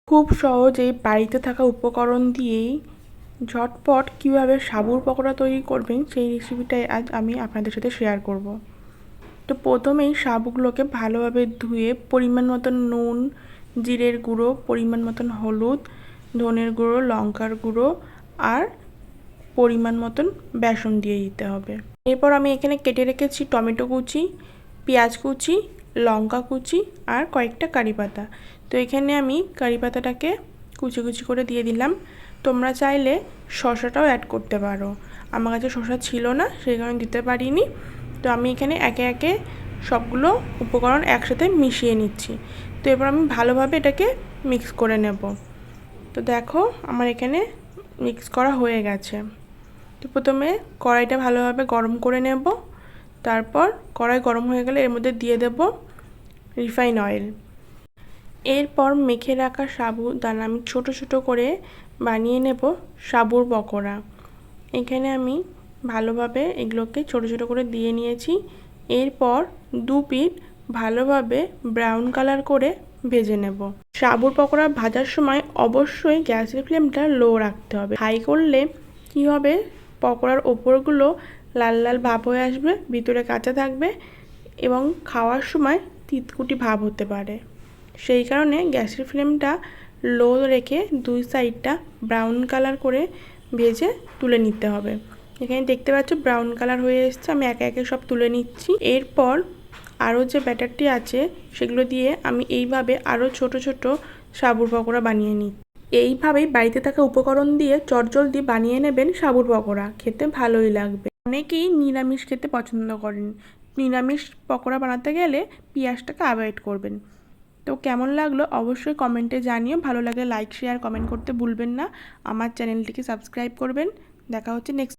খুব সহজেই বাড়িতে থাকা উপকরণ দিয়েই ঝটপট কীভাবে সাবুর পকোড়া তৈরি করবেন সেই রেসিপিটাই আজ আমি আপনাদের সাথে শেয়ার করব। তো প্রথমেই সাবুগুলোকে ভালোভাবে ধুয়ে পরিমাণ মতন নুন, জিরের গুঁড়ো, পরিমাণ মতন হলুদ, ধনের গুঁড়ো, লঙ্কার গুঁড়ো আর পরিমাণ মতন বেসন দিয়ে দিতে হবে। এরপর আমি এখানে কেটে রেখেছি টমেটো কুচি, পেঁয়াজ কুচি, লঙ্কা কুচি আর কয়েকটা কারি পাতা। তো এখানে আমি কারি পাতাটাকে কুচি কুচি করে দিয়ে দিলাম। তোমরা চাইলে শসাটাও অ্যাড করতে পারো, আমার কাছে শসা ছিল না সেই কারণে দিতে পারিনি। তো আমি এখানে একে একে সবগুলো উপকরণ একসাথে মিশিয়ে নিচ্ছি। তো এরপর আমি ভালোভাবে এটাকে মিক্স করে নেব। তো দেখো আমার এখানে মিক্স করা হয়ে গেছে। তো প্রথমে কড়াইটা ভালোভাবে গরম করে নেব। তারপর কড়াই গরম হয়ে গেলে এর মধ্যে দিয়ে দেব রিফাইন অয়েল। এরপর মেখে রাখা সাবুদানা আমি ছোট ছোট করে বানিয়ে নেব সাবুর পকোড়া। এখানে আমি ভালোভাবে এগুলোকে ছোট ছোট করে দিয়ে নিয়েছি। এরপর দু পিঠ ভালোভাবে ব্রাউন কালার করে ভেজে নেব। সাবুর পকোড়া ভাজার সময় অবশ্যই গ্যাসের ফ্লেমটা লো রাখতে হবে। হাই করলে কি হবে, পকোড়ার ওপরগুলো লাল লাল ভাব হয়ে আসবে, ভিতরে কাঁচা থাকবে এবং খাওয়ার সময় তিতকুটি ভাব হতে পারে। সেই কারণে গ্যাসের ফ্লেমটা লো রেখে দুই সাইডটা ব্রাউন কালার করে ভেজে তুলে নিতে হবে। এখানে দেখতে পাচ্ছ ব্রাউন কালার হয়ে এসছে, আমি একে একে সব তুলে নিচ্ছি। এরপর আরও যে ব্যাটারটি আছে সেগুলো দিয়ে আমি এইভাবে আরও ছোট ছোট সাবুর পকোড়া বানিয়ে নিই। এইভাবেই বাড়িতে থাকা উপকরণ দিয়ে চটজলদি বানিয়ে নেবেন সাবুর পকোড়া, খেতে ভালোই লাগবে। অনেকেই নিরামিষ খেতে পছন্দ করেন, নিরামিষ পকোড়া বানাতে গেলে পেঁয়াজটাকে অ্যাভয়েড করবেন। তো কেমন লাগলো অবশ্যই কমেন্টে জানিও, ভালো লাগলে লাইক শেয়ার কমেন্ট করতে ভুলবেন না। আমার চ্যানেলটিকে সাবস্ক্রাইব করবেন। দেখা হচ্ছে নেক্সট